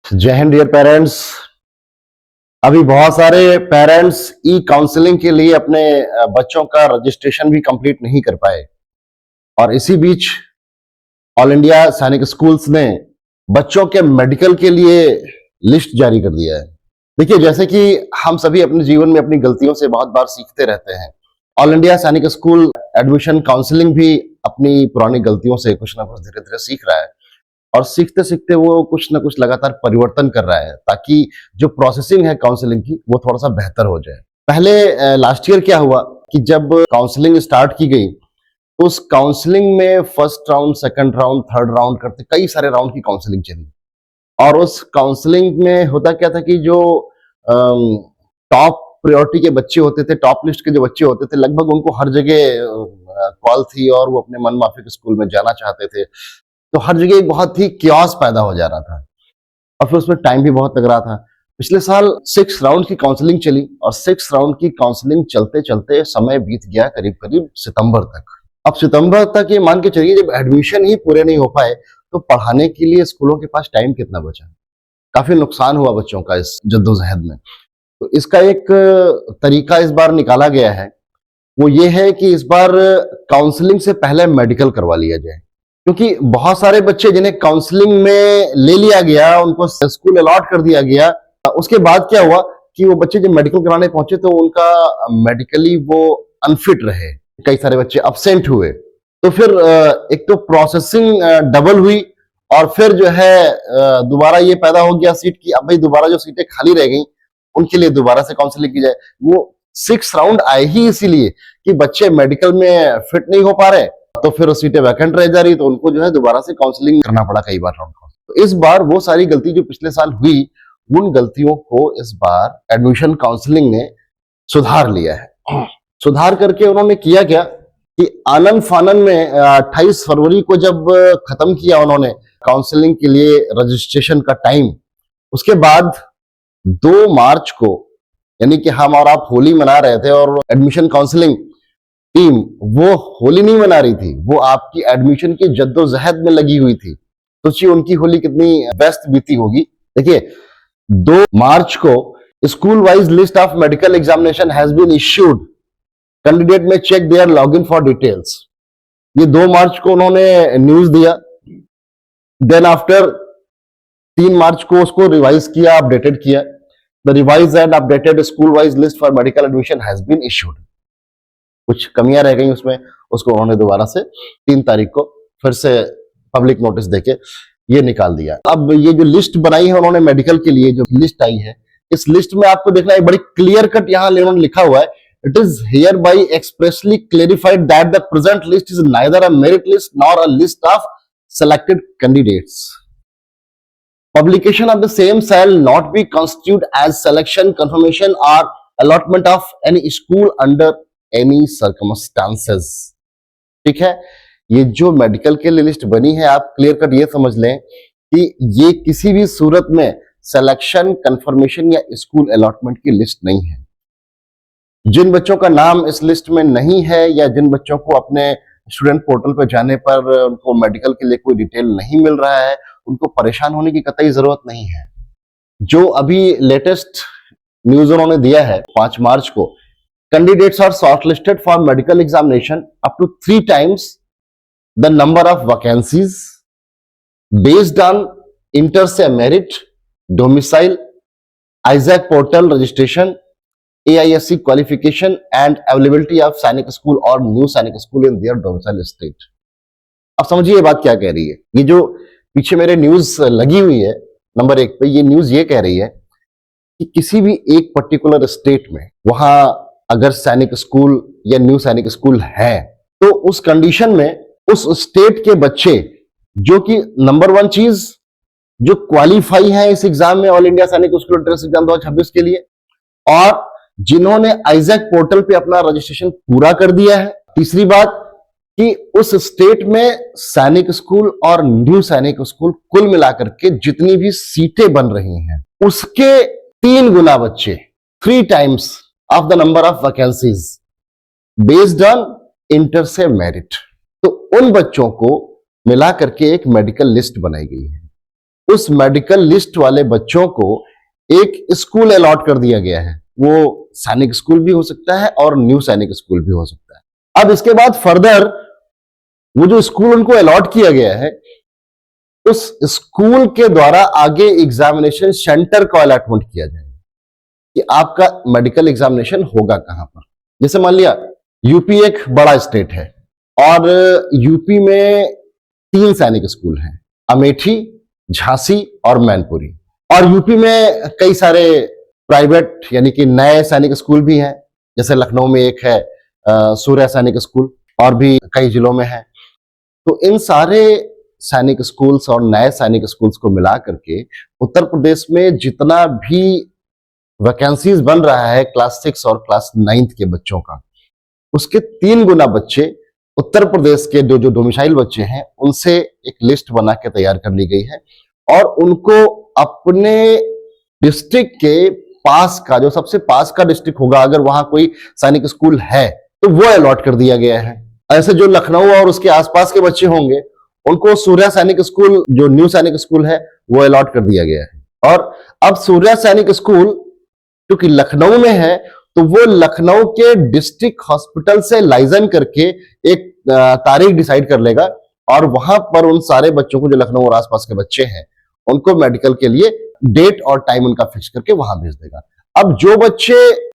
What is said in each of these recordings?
जय Hind dear parents. अभी बहुत सारे पेरेंट्स ई काउंसलिंग के लिए अपने बच्चों का रजिस्ट्रेशन भी कंप्लीट नहीं कर पाए और इसी बीच ऑल इंडिया सैनिक स्कूल्स ने बच्चों के मेडिकल के लिए लिस्ट जारी कर दिया है। देखिए, जैसे कि हम सभी अपने जीवन में अपनी गलतियों से बहुत बार सीखते रहते हैं, ऑल इंडिया सैनिक स्कूल एडमिशन काउंसलिंग भी अपनी पुरानी गलतियों से कुछ ना कुछ धीरे धीरे सीख रहा है और सीखते सीखते वो कुछ ना कुछ लगातार परिवर्तन कर रहा है ताकि जो प्रोसेसिंग है काउंसलिंग की वो थोड़ा सा बेहतर हो जाए। पहले लास्ट ईयर क्या हुआ कि जब काउंसलिंग स्टार्ट की गई तो उस काउंसलिंग में first round, second round, third round करते कई सारे राउंड की काउंसलिंग चली और उस काउंसलिंग में होता क्या था कि जो टॉप प्रायोरिटी के बच्चे होते थे, टॉप लिस्ट के जो बच्चे होते थे, लगभग उनको हर जगह कॉल थी और वो अपने मन माफिक स्कूल में जाना चाहते थे। तो हर जगह एक बहुत ही क्योस पैदा हो जा रहा था और फिर उसमें टाइम भी बहुत लग रहा था। पिछले साल 6 राउंड की काउंसलिंग चली और 6 राउंड की काउंसलिंग चलते चलते समय बीत गया करीब करीब सितंबर तक। अब सितंबर तक ये मान के चलिए, जब एडमिशन ही पूरे नहीं हो पाए तो पढ़ाने के लिए स्कूलों के पास टाइम कितना बचा। काफी नुकसान हुआ बच्चों का इस जद्दोजहद में। तो इसका एक तरीका इस बार निकाला गया है, वो ये है कि इस बार काउंसलिंग से पहले मेडिकल करवा लिया जाए, क्योंकि बहुत सारे बच्चे जिन्हें काउंसलिंग में ले लिया गया, उनको स्कूल अलॉट कर दिया गया, उसके बाद क्या हुआ कि वो बच्चे जब मेडिकल कराने पहुंचे तो उनका मेडिकली वो अनफिट रहे, कई सारे बच्चे अब्सेंट हुए। तो फिर एक तो प्रोसेसिंग डबल हुई और फिर जो है दोबारा ये पैदा हो गया सीट की, अब भाई दोबारा जो सीटें खाली रह गई उनके लिए दोबारा से काउंसलिंग की जाए। वो 6 राउंड आए ही इसीलिए कि बच्चे मेडिकल में फिट नहीं हो पा रहे, तो फिर सीटें वैकेंट रह जा रही, तो उनको जो है दोबारा से काउंसलिंग करना पड़ा कई बार राउंड का। तो इस बार वो सारी गलती जो पिछले साल हुई, उन गलतियों को इस बार एडमिशन काउंसलिंग ने सुधार लिया है। सुधार करके उन्होंने किया क्या कि आनन फानन में 28 फरवरी को जब खत्म किया उन्होंने काउंसलिंग के लिए रजिस्ट्रेशन का टाइम, उसके बाद 2 मार्च को, यानी कि हम और आप होली मना रहे थे और एडमिशन काउंसलिंग टीम वो होली नहीं मना रही थी, वो आपकी एडमिशन की जद्दोजहद में लगी हुई थी। सोचिए उनकी होली कितनी व्यस्त बीती होगी। देखिए, 2 मार्च को school wise list of medical examination has been issued, candidate may check their login for details. ये 2 मार्च को उन्होंने न्यूज दिया। देन आफ्टर 3 मार्च को उसको रिवाइज किया, अपडेटेड किया। The revise and updated school wise list for medical admission has been issued. कुछ कमियां रह गई उसमें, उसको उन्होंने दोबारा से 3 तारीख को फिर से पब्लिक नोटिस देके ये निकाल दिया। अब ये जो लिस्ट बनाई है उन्होंने मेडिकल के लिए, जो लिस्ट आई है, इस लिस्ट में आपको देखना है बड़ी क्लियर कट यहां उन्होंने लिखा हुआ है, it is here by expressly clarified that the present list is neither a merit list nor a list of selected candidates. Publication of the same shall not be constituted as selection, confirmation or allotment of any school under any circumstances. ठीक है, ये जो medical के लिए list बनी है, आप clear cut ये समझ लें कि ये किसी भी सूरत में सिलेक्शन, कंफर्मेशन या स्कूल अलॉटमेंट की लिस्ट नहीं है। जिन बच्चों का नाम इस लिस्ट में नहीं है या जिन बच्चों को अपने स्टूडेंट पोर्टल पर जाने पर उनको मेडिकल के लिए कोई डिटेल नहीं मिल रहा है, उनको परेशान होने की कतई जरूरत नहीं है। जो अभी लेटेस्ट न्यूज उन्होंने दिया है 5 मार्च को, candidates are shortlisted for medical examination up to 3 times the number of vacancies based on inter se merit, domicile, AISSEE portal registration, AISC qualification and availability of Sainik school और new Sainik school in their domicile state. अब समझिए ये बात क्या कह रही है। ये जो पीछे मेरे न्यूज लगी हुई है नंबर 1 पे, ये न्यूज ये कह रही है कि किसी भी एक पर्टिकुलर स्टेट में वहां अगर सैनिक स्कूल या न्यू सैनिक स्कूल है तो उस कंडीशन में उस स्टेट के बच्चे जो कि नंबर 1 चीज जो क्वालिफाई है इस एग्जाम में, ऑल इंडिया सैनिक स्कूल एंट्रेंस एग्जाम 2026 के लिए, और जिन्होंने आइजैक पोर्टल पे अपना रजिस्ट्रेशन पूरा कर दिया है। तीसरी बात कि उस स्टेट में सैनिक स्कूल और न्यू सैनिक स्कूल कुल मिलाकर के जितनी भी सीटें बन रही हैं उसके 3 गुना बच्चे, 3 times of the number of vacancies based on inter se merit. तो उन बच्चों को मिला करके एक मेडिकल लिस्ट बनाई गई है। उस मेडिकल लिस्ट वाले बच्चों को एक स्कूल अलॉट कर दिया गया है। वो सैनिक स्कूल भी हो सकता है और न्यू सैनिक स्कूल भी हो सकता है। अब इसके बाद फर्दर वो जो स्कूल उनको अलॉट किया गया है, उस स्कूल के द्वारा आगे एग्जामिनेशन सेंटर को अलॉटमेंट किया जाएगा कि आपका मेडिकल एग्जामिनेशन होगा कहां पर। जैसे मान लिया यूपी एक बड़ा स्टेट है और यूपी में 3 सैनिक स्कूल हैं, अमेठी, झांसी और मैनपुरी। और यूपी में कई सारे प्राइवेट यानी कि नए सैनिक स्कूल भी हैं, जैसे लखनऊ में एक है सूर्य सैनिक स्कूल, और भी कई जिलों में है। तो इन सारे सैनिक स्कूल्स और नए सैनिक स्कूल्स को मिला करके उत्तर प्रदेश में जितना भी वैकेंसीज बन रहा है क्लास 6 और क्लास 9 के बच्चों का, उसके 3 गुना बच्चे उत्तर प्रदेश के जो डोमिसाइल बच्चे हैं उनसे एक लिस्ट बना के तैयार कर ली गई है और उनको अपने डिस्ट्रिक्ट के पास का, जो सबसे पास का डिस्ट्रिक्ट होगा, अगर वहां कोई सैनिक स्कूल है तो वो अलॉट कर दिया गया है। ऐसे जो लखनऊ और उसके आसपास के बच्चे होंगे उनको सूर्या सैनिक स्कूल, जो न्यू सैनिक स्कूल है, वो अलॉट कर दिया गया है। और अब सूर्या सैनिक स्कूल क्योंकि लखनऊ में है तो वो लखनऊ के डिस्ट्रिक्ट हॉस्पिटल से लाइजन करके एक तारीख डिसाइड कर लेगा और वहां पर उन सारे बच्चों को, जो लखनऊ और आसपास के बच्चे हैं, उनको मेडिकल के लिए डेट और टाइम उनका फिक्स करके वहां भेज देगा। अब जो बच्चे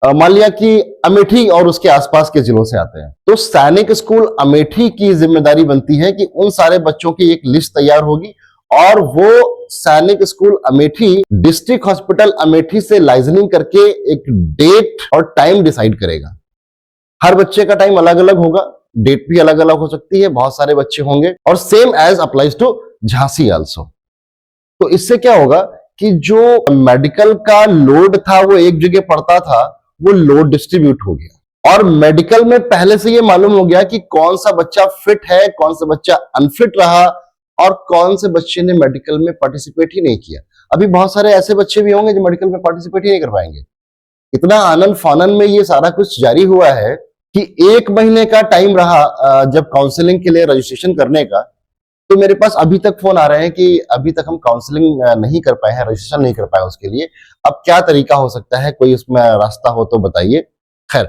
मान लिया कि अमेठी और उसके आसपास के जिलों से आते हैं, तो सैनिक स्कूल अमेठी की जिम्मेदारी बनती है कि उन सारे बच्चों की एक लिस्ट तैयार होगी और वो सैनिक school Amethi district hospital Amethi से लाइजनिंग करके एक डेट और टाइम डिसाइड करेगा। हर बच्चे का टाइम अलग अलग होगा, डेट भी अलग अलग हो सकती है, बहुत सारे बच्चे होंगे, और same age applies to Jhansi also. तो इससे क्या होगा कि जो मेडिकल का लोड था वो एक जगह पड़ता था, वो लोड डिस्ट्रीब्यूट हो गया और मेडिकल में पहले से ये मालूम हो गया कि कौन सा बच्चा फिट है, कौन सा बच्चा अनफिट रहा और कौन से बच्चे ने मेडिकल में पार्टिसिपेट ही नहीं किया। अभी बहुत सारे ऐसे बच्चे भी होंगे जो मेडिकल में पार्टिसिपेट ही नहीं कर पाएंगे। इतना आनंद फानन में ये सारा कुछ जारी हुआ है कि 1 महीने का टाइम रहा जब काउंसलिंग के लिए रजिस्ट्रेशन करने का, तो मेरे पास अभी तक फोन आ रहे हैं कि अभी तक हम काउंसलिंग नहीं कर पाए हैं, रजिस्ट्रेशन नहीं कर पाए उसके लिए। अब क्या तरीका हो सकता है, कोई उसमें रास्ता हो तो बताइए। खैर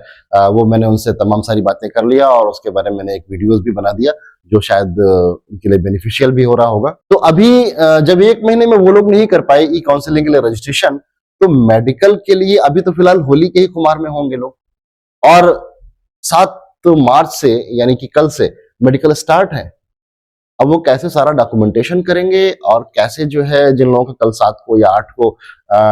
वो मैंने उनसे तमाम सारी बातें कर लिया और उसके बारे में मैंने एक वीडियोस भी बना दिया जो शायद उनके लिए बेनिफिशियल भी हो रहा होगा। तो अभी जब 1 महीने में वो लोग नहीं कर पाए ई काउंसलिंग के लिए रजिस्ट्रेशन, तो मेडिकल के लिए अभी तो फिलहाल होली के ही खुमार में होंगे लोग, और 7 मार्च से यानी कि कल से मेडिकल स्टार्ट है। अब वो कैसे सारा डॉक्यूमेंटेशन करेंगे और कैसे जो है जिन लोगों को कल 7 को या 8 को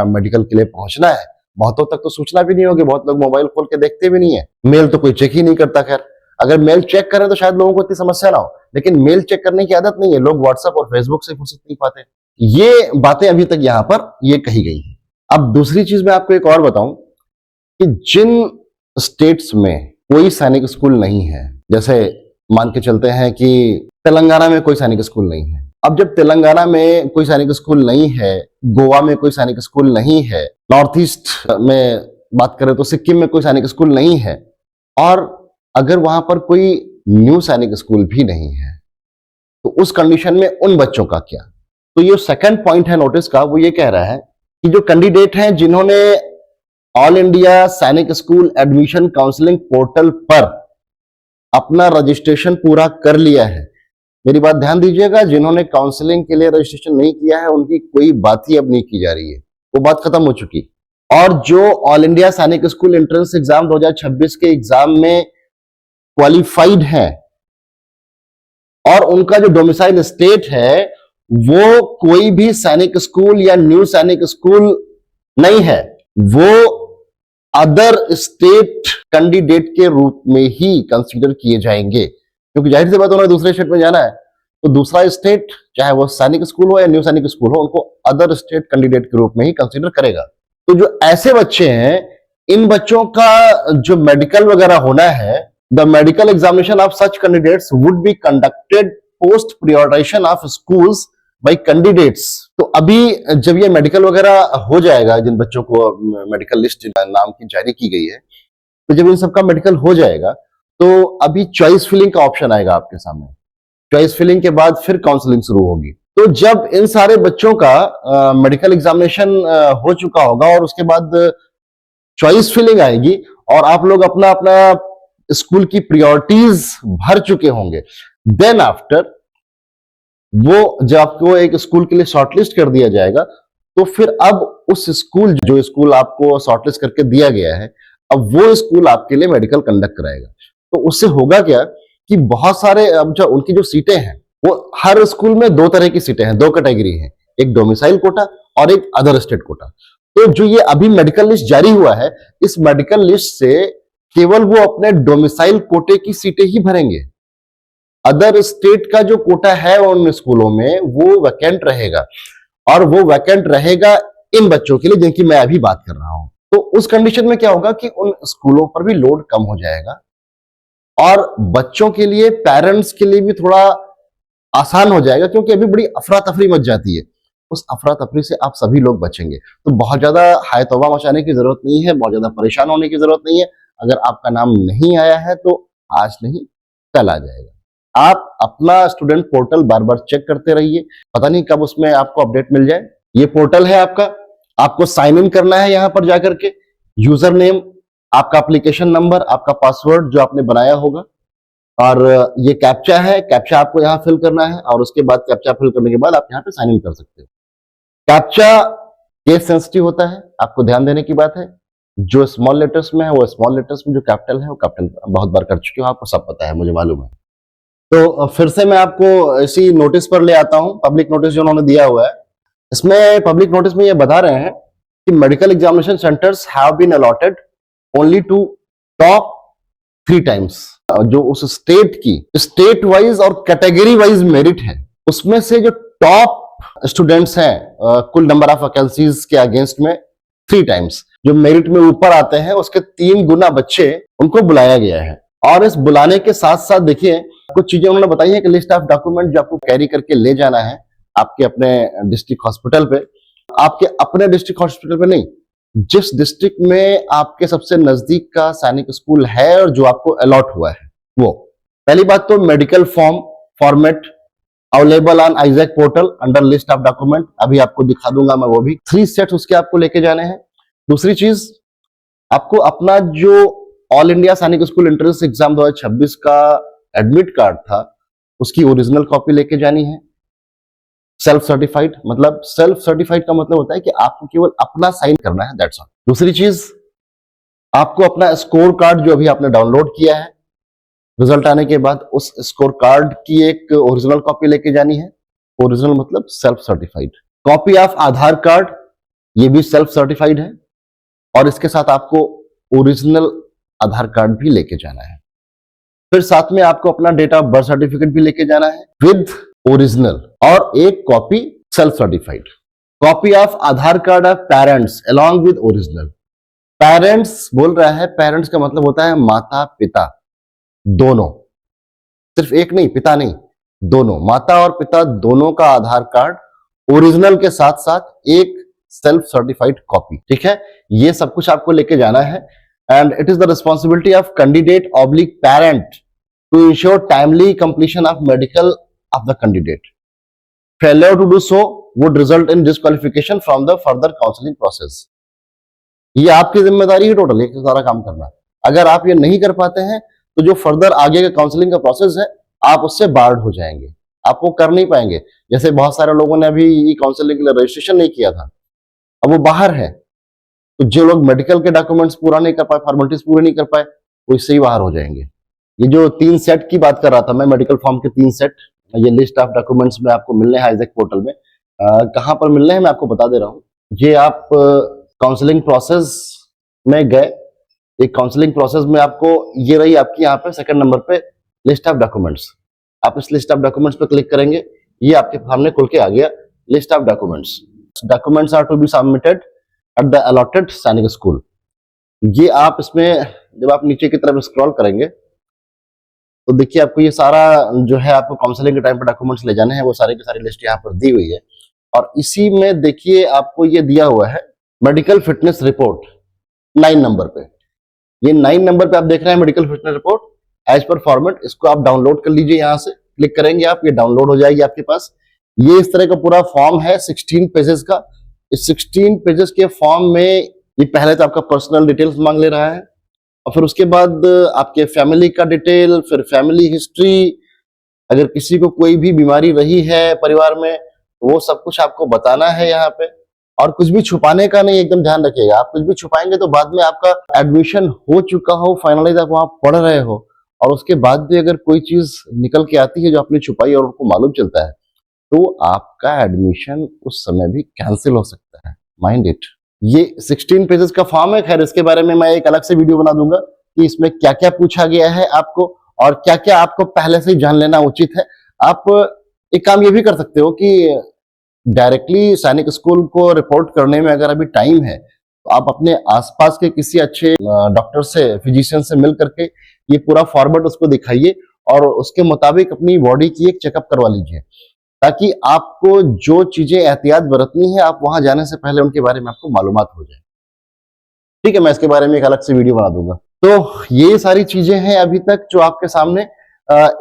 मेडिकल के लिए पहुंचना है, बहुतों तक तो सूचना भी नहीं होगी, बहुत लोग मोबाइल खोल के देखते भी नहीं है, मेल तो कोई चेक ही नहीं करता। खैर अगर मेल चेक करें तो शायद लोगों को इतनी समस्या ना हो, लेकिन मेल चेक करने की आदत नहीं है, लोग व्हाट्सएप और फेसबुक से फुर्सत नहीं पाते। ये बातें अभी तक यहाँ पर ये कही गई है। अब दूसरी चीज मैं आपको एक और बताऊं कि जिन स्टेट्स में कोई सैनिक स्कूल नहीं है, जैसे मान के चलते हैं कि तेलंगाना में कोई सैनिक स्कूल नहीं है। अब जब तेलंगाना में कोई सैनिक स्कूल नहीं है, गोवा में कोई सैनिक स्कूल नहीं है, नॉर्थ ईस्ट में बात करें तो सिक्किम में कोई सैनिक स्कूल नहीं है, और अगर वहां पर कोई न्यू सैनिक स्कूल भी नहीं है, तो उस कंडीशन में उन बच्चों का क्या? तो ये सेकंड पॉइंट है नोटिस का, वो ये कह रहा है कि जो कैंडिडेट हैं जिन्होंने ऑल इंडिया सैनिक स्कूल एडमिशन काउंसलिंग पोर्टल पर अपना रजिस्ट्रेशन पूरा कर लिया है, मेरी बात ध्यान दीजिएगा, जिन्होंने काउंसलिंग के लिए रजिस्ट्रेशन नहीं किया है उनकी कोई बात ही अब नहीं की जा रही है, वो बात खत्म हो चुकी। और जो ऑल इंडिया सैनिक स्कूल एंट्रेंस एग्जाम 2026 के एग्जाम में क्वालिफाइड हैं और उनका जो डोमिसाइल स्टेट है वो कोई भी सैनिक स्कूल या न्यू सैनिक स्कूल नहीं है, वो अदर स्टेट कैंडिडेट के रूप में ही कंसीडर किए जाएंगे, क्योंकि जाहिर सी बात उन्होंने दूसरे स्टेट में जाना है, तो दूसरा स्टेट चाहे वो सैनिक स्कूल हो या न्यू सैनिक स्कूल हो, उनको अदर स्टेट कैंडिडेट के रूप में ही कंसीडर करेगा। तो जो ऐसे बच्चे हैं, इन बच्चों का जो मेडिकल वगैरह होना है, the medical examination of such candidates would be conducted post prioritisation of schools bye candidates. तो अभी जब ये मेडिकल वगैरह हो जाएगा, जिन बच्चों को मेडिकल लिस्ट नाम की जारी की गई है, तो जब इन सबका मेडिकल हो जाएगा तो अभी चॉइस फिलिंग का ऑप्शन आएगा आपके सामने। चॉइस फिलिंग के बाद फिर काउंसलिंग शुरू होगी। तो जब इन सारे बच्चों का मेडिकल एग्जामिनेशन हो चुका होगा और उसके बाद चॉइस फिलिंग आएगी और आप लोग अपना अपना स्कूल की प्रायोरिटीज भर चुके होंगे, देन आफ्टर वो जब आपको एक स्कूल के लिए शॉर्टलिस्ट कर दिया जाएगा, तो फिर अब उस स्कूल, जो स्कूल आपको शॉर्टलिस्ट करके दिया गया है, अब वो स्कूल आपके लिए मेडिकल कंडक्ट कराएगा। तो उससे होगा क्या कि बहुत सारे, अब जो उनकी जो सीटें हैं, वो हर स्कूल में दो तरह की सीटें हैं, दो कैटेगरी हैं, एक डोमिसाइल कोटा और एक अदर स्टेट कोटा। तो जो ये अभी मेडिकल लिस्ट जारी हुआ है, इस मेडिकल लिस्ट से केवल वो अपने डोमिसाइल कोटे की सीटें ही भरेंगे। अदर स्टेट का जो कोटा है उन स्कूलों में वो वैकेंट रहेगा, और वो वैकेंट रहेगा इन बच्चों के लिए जिनकी मैं अभी बात कर रहा हूं। तो उस कंडीशन में क्या होगा कि उन स्कूलों पर भी लोड कम हो जाएगा और बच्चों के लिए, पेरेंट्स के लिए भी थोड़ा आसान हो जाएगा, क्योंकि अभी बड़ी अफरा तफरी मच जाती है। उस अफरा तफरी से आप सभी लोग बचेंगे। तो बहुत ज्यादा हाय तौबा मचाने की जरूरत नहीं है, बहुत ज्यादा परेशान होने की जरूरत नहीं है। अगर आपका नाम नहीं आया है तो आज नहीं कल आ जाएगा। आप अपना स्टूडेंट पोर्टल बार बार चेक करते रहिए, पता नहीं कब उसमें आपको अपडेट मिल जाए। ये पोर्टल है आपका, आपको साइन इन करना है यहां पर जाकर के, यूजर नेम, आपका एप्लीकेशन नंबर, आपका पासवर्ड जो आपने बनाया होगा, और ये कैप्चा है, कैप्चा आपको यहाँ फिल करना है, और उसके बाद कैप्चा फिल करने के बाद आप यहाँ पे साइन इन कर सकते हो। कैप्चा केस सेंसिटिव होता है, आपको ध्यान देने की बात है। जो स्मॉल लेटर्स में है वो स्मॉल लेटर्स में, जो कैपिटल है वो कैपिटल। बहुत बार कर चुके हो, आपको सब पता है, मुझे मालूम है। तो फिर से मैं आपको इसी नोटिस पर ले आता हूं, पब्लिक नोटिस जो उन्होंने दिया हुआ है। इसमें पब्लिक नोटिस में ये बता रहे हैं कि medical examination centres have been allotted only to top 3 times. जो उस स्टेट की स्टेट वाइज और कैटेगरी वाइज मेरिट है, उसमें से जो टॉप स्टूडेंट्स हैं कुल नंबर ऑफ वैकेंसीज के अगेंस्ट में 3 टाइम्स, जो मेरिट में ऊपर आते हैं उसके 3 गुना बच्चे उनको बुलाया गया है। और इस बुलाने के साथ साथ देखिए कुछ चीजें उन्होंने बताई है कि लिस्ट ऑफ डॉक्यूमेंट जो आपको कैरी करके ले जाना है आपके अपने डिस्ट्रिक्ट हॉस्पिटल पे, आपके अपने डिस्ट्रिक्ट हॉस्पिटल पे नहीं, जिस डिस्ट्रिक्ट में आपके सबसे नजदीक का सैनिक स्कूल है और जो आपको अलॉट हुआ है वो। पहली बात तो medical format available on Isaac portal under list of document, अभी आपको दिखा दूंगा मैं वो भी। 3 सेट्स उसके आपको लेके जाने हैं। दूसरी चीज, आपको अपना जो ऑल इंडिया सैनिक स्कूल एंट्रेंस एग्जाम 2026 का एडमिट कार्ड था उसकी ओरिजिनल कॉपी लेके जानी है। सेल्फ सर्टिफाइड, मतलब सेल्फ सर्टिफाइड का मतलब होता है कि आपको केवल अपना साइन करना है, दैट्स ऑल। दूसरी चीज, आपको अपना स्कोर कार्ड जो अभी आपने डाउनलोड किया है रिजल्ट आने के बाद, उस स्कोर कार्ड की एक ओरिजिनल कॉपी लेके जानी है। ओरिजिनल मतलब self certified. Copy of Aadhaar card, ये भी सेल्फ सर्टिफाइड है, और इसके साथ आपको ओरिजिनल आधार कार्ड भी लेके जाना है। फिर साथ में आपको अपना डेट ऑफ बर्थ सर्टिफिकेट भी लेके जाना है विद ओरिजिनल, और एक copy self certified. Copy of Aadhaar card of parents along with original. Parents बोल रहा है, पेरेंट्स का मतलब होता है माता पिता दोनों, सिर्फ एक नहीं, पिता नहीं, दोनों, माता और पिता दोनों का आधार कार्ड ओरिजिनल के साथ साथ एक सेल्फ सर्टिफाइड कॉपी, ठीक है। ये सब कुछ आपको लेके जाना है। And it is the responsibility of candidate oblique parent to ensure timely completion of medical of the candidate. Failure to do so would result in disqualification from the further counselling process. ये आपकी जिम्मेदारी है total, ये सारा काम करना। अगर आप ये नहीं कर पाते हैं तो जो फर्दर आगे का काउंसलिंग का प्रोसेस है आप उससे बार्ड हो जाएंगे, आप वो कर नहीं पाएंगे। जैसे बहुत सारे लोगों ने अभी काउंसलिंग के लिए रजिस्ट्रेशन नहीं किया था, अब वो बाहर है, तो जो लोग मेडिकल के डॉक्यूमेंट्स पूरा नहीं कर पाए, फॉर्मेलिटीज पूरे नहीं कर पाए, वो इससे ही बाहर हो जाएंगे। ये जो 3 सेट की बात कर रहा था मैं, मेडिकल फॉर्म के 3 सेट, ये लिस्ट ऑफ डॉक्यूमेंट्स में आपको मिलने हैं आइजैक पोर्टल में। कहां पर मिलने हैं मैं आपको बता दे रहा हूं। ये आप काउंसलिंग प्रोसेस में गए, एक काउंसलिंग प्रोसेस में आपको ये रही आपकी यहाँ पे सेकंड नंबर पे लिस्ट ऑफ डॉक्यूमेंट्स। आप इस लिस्ट ऑफ डॉक्यूमेंट्स पे क्लिक करेंगे, ये आपके सामने खुल के आ गया list of documents. Documents are to be submitted at the allotted Sainik School. ये आप इसमें जब आप नीचे की तरफ स्क्रॉल करेंगे तो देखिए आपको ये सारा जो है आपको काउंसलिंग के टाइम पे डॉक्यूमेंट्स ले जाने हैं, वो सारी की सारी लिस्ट यहाँ पर दी हुई है। और इसी में देखिए आपको ये दिया हुआ है मेडिकल फिटनेस रिपोर्ट 9 नंबर पे। ये 9 नंबर पे आप देख रहे हैं medical fitness report as per format. इसको आप डाउनलोड कर लीजिए, यहाँ से क्लिक करेंगे आप, ये डाउनलोड हो जाएगी आपके पास। ये इस तरह का पूरा फॉर्म है 16 पेजेस का। इस 16 पेजेस के फॉर्म में ये पहले तो आपका पर्सनल डिटेल्स मांग ले रहा है, और फिर उसके बाद आपके फैमिली का डिटेल, फिर फैमिली हिस्ट्री, अगर किसी को कोई भी बीमारी रही है परिवार में तो वो सब कुछ आपको बताना है यहाँ पे। और कुछ भी छुपाने का नहीं, एकदम ध्यान रखिएगा। आप कुछ भी छुपाएंगे तो बाद में आपका एडमिशन हो चुका हो, फाइनलाइज आप वहां पढ़ रहे हो, और उसके बाद भी अगर कोई चीज निकल के आती है जो आपने छुपाई और उनको मालूम चलता है, तो आपका एडमिशन उस समय भी कैंसिल हो सकता है। Mind it. ये 16 पेजेस का फॉर्म है। खैर, इसके बारे में मैं एक अलग से वीडियो बना दूंगा कि इसमें क्या क्या पूछा गया है आपको, और क्या क्या आपको पहले से ही जान लेना उचित है। आप एक काम ये भी कर सकते हो कि डायरेक्टली सैनिक स्कूल को रिपोर्ट करने में अगर अभी टाइम है तो आप अपने आसपास के किसी अच्छे डॉक्टर से, फिजिशियन से मिल करके ये पूरा फॉर्मेट उसको दिखाइए और उसके मुताबिक अपनी बॉडी की एक चेकअप करवा लीजिए, ताकि आपको जो चीजें एहतियात बरतनी है आप वहां जाने से पहले उनके बारे में आपको मालूमात हो जाए। ठीक है, मैं इसके बारे में एक अलग से वीडियो बना दूंगा। तो ये सारी चीजें हैं अभी तक जो आपके सामने।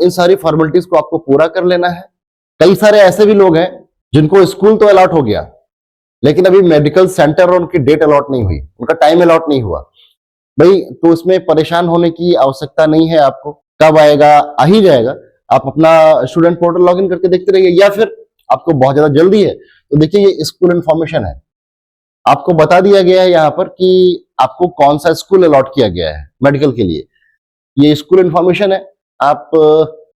इन सारी फॉर्मेलिटीज को आपको पूरा कर लेना है। कई सारे ऐसे भी लोग हैं जिनको स्कूल तो अलॉट हो गया, लेकिन अभी मेडिकल सेंटर और उनकी डेट अलॉट नहीं हुई, उनका टाइम अलॉट नहीं हुआ। भाई, तो इसमें परेशान होने की आवश्यकता नहीं है आपको। कब आएगा, आ ही जाएगा। आप अपना स्टूडेंट पोर्टल लॉगिन करके देखते रहिए, या फिर आपको बहुत ज्यादा जल्दी है तो देखिए ये स्कूल इन्फॉर्मेशन है। आपको बता दिया गया है यहाँ पर कि आपको कौन सा स्कूल अलॉट किया गया है मेडिकल के लिए। ये स्कूल इन्फॉर्मेशन है। आप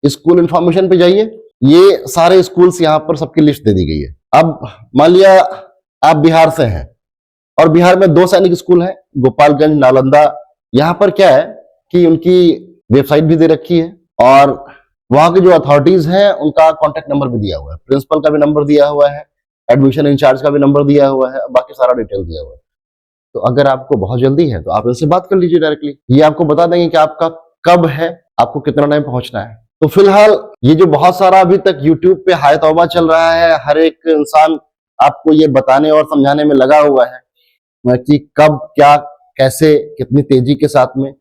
स्कूल इन्फॉर्मेशन पे जाइए, ये सारे स्कूल्स यहाँ पर सबकी लिस्ट दे दी गई है। अब मान लिया आप बिहार से हैं और बिहार में 2 सैनिक स्कूल हैं, गोपालगंज, नालंदा। यहाँ पर क्या है कि उनकी वेबसाइट भी दे रखी है और वहां के जो अथॉरिटीज हैं उनका कॉन्टेक्ट नंबर भी दिया हुआ है, प्रिंसिपल का भी नंबर दिया हुआ है, एडमिशन इंचार्ज का भी नंबर दिया हुआ है, बाकी सारा डिटेल दिया हुआ है। तो अगर आपको बहुत जल्दी है तो आप इनसे बात कर लीजिए डायरेक्टली। ये आपको बता देंगे कि आपका कब है, आपको कितना टाइम पहुंचना है। तो फिलहाल ये जो बहुत सारा अभी तक यूट्यूब पे हाय तौबा चल रहा है, हर एक इंसान आपको ये बताने और समझाने में लगा हुआ है कि कब, क्या, कैसे, कितनी तेजी के साथ में,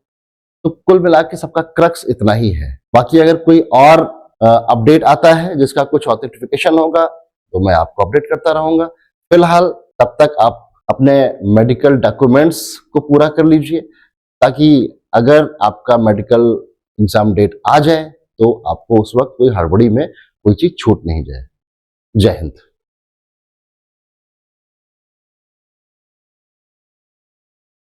तो कुल मिला के सबका क्रक्स इतना ही है। बाकी अगर कोई और अपडेट आता है जिसका कुछ ऑथेंटिफिकेशन होगा तो मैं आपको अपडेट करता रहूंगा। फिलहाल तब तक आप अपने मेडिकल डॉक्यूमेंट्स को पूरा कर लीजिए, ताकि अगर आपका मेडिकल एग्जाम डेट आ जाए तो आपको उस वक्त कोई हड़बड़ी में कोई चीज छूट नहीं जाए। जय हिंद।